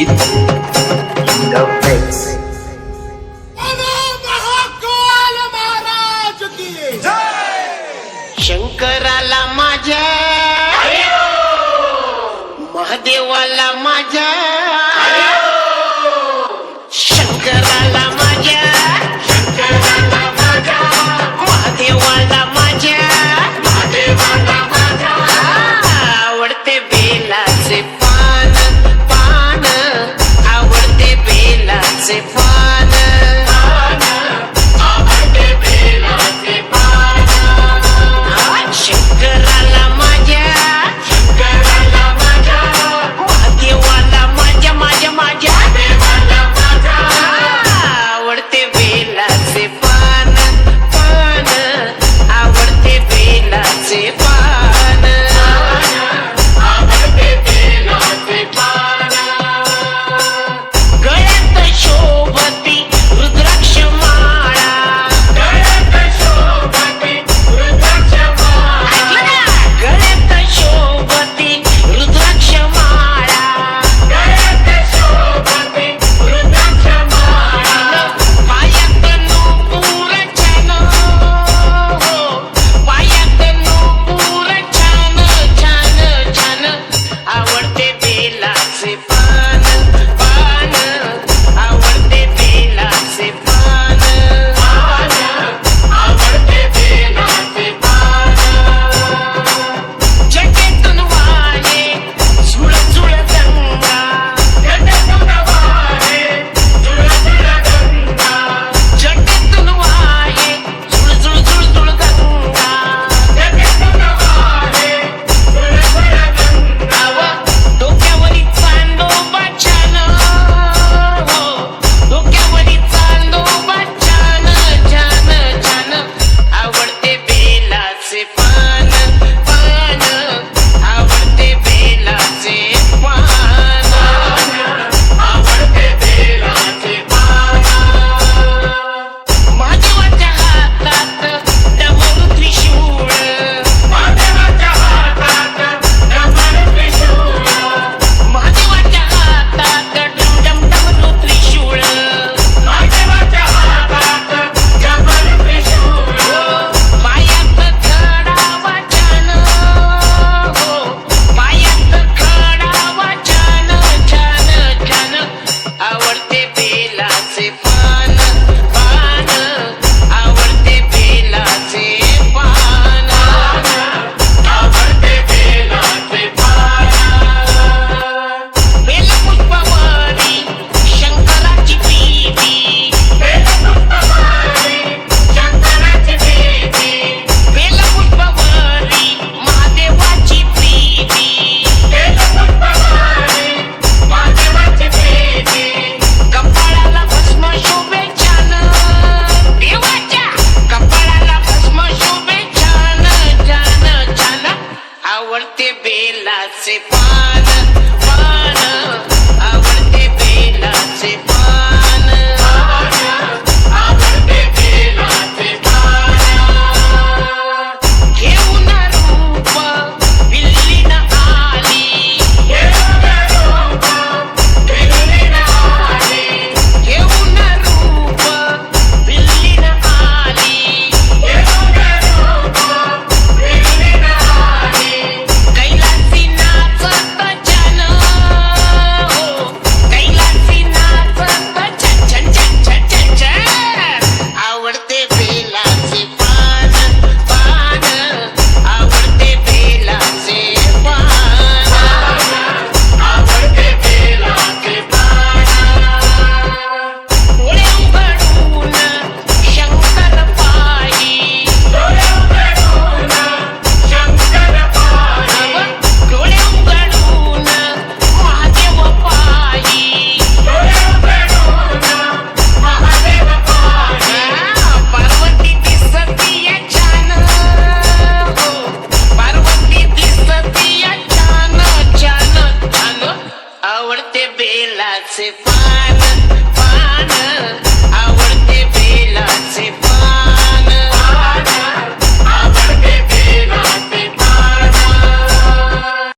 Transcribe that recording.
गीत शंकराला माझ्या महादेवाला माझ्या शंकराला माझ्या महादेवाला माझ्या आवडते बेलाचे पान पान आवडते बेलाचे पान शंकराला माझ्या महादेवाला माझ्या माझ्या माझ्या आवडते बेलाचे पान पान आवडते बेलाचे पान गळ्यात शोभती रुद्राक्ष माळा गळ्यात शोभती रुद्राक्ष माळा पायात नूपुर छान हो पायात नूपुर छान छान छान आवडते बेलाचे पान पान आवडते बेलाचे पान जटेतून वाहे झुळ झुळ गंगा जटेतून वाहे झुळ झुळ झुळ झुळ गंगा डोक्यावरी चांदोबा छान हो डोक्यावरी चांदोबा छान छान छान आवडते बेलाचे पान पान आवडते बेलाचे पान महादेवाच्या हातात डमरू त्रिशूळ महादेवाच्या हातात डम डमरू त्रिशूळ पायात खडावा छान हो पायात खडावा छान छान छान आवडते बेलाचे पान पान आवडते बेलाचे पान बेलपुष्पावरी शंकराची प्रीती बेलपुष्पावरी महादेवाची प्रीती कपाळाला भस्म शोभे छान देवाच्या कपाळाला भस्म शोभे छान छान छान आवडते बेलाचे पान पान आवडते बेलाचे पान घेऊन रूप विल्लीन आली घेऊन रूप विल्लीन आली कैलासी नाचत छान हो कैलासी नाचत छन छन छन छन छन छन आवडते बेलाचे पान पान आवडते बेलाचे पान डोळे उघडून शंकर पायी डोळे उघडून महादेव पायी पार्वती दिसतीये छान हो पार्वती दिसतीये छान छान छान आवडते बेलाचे पान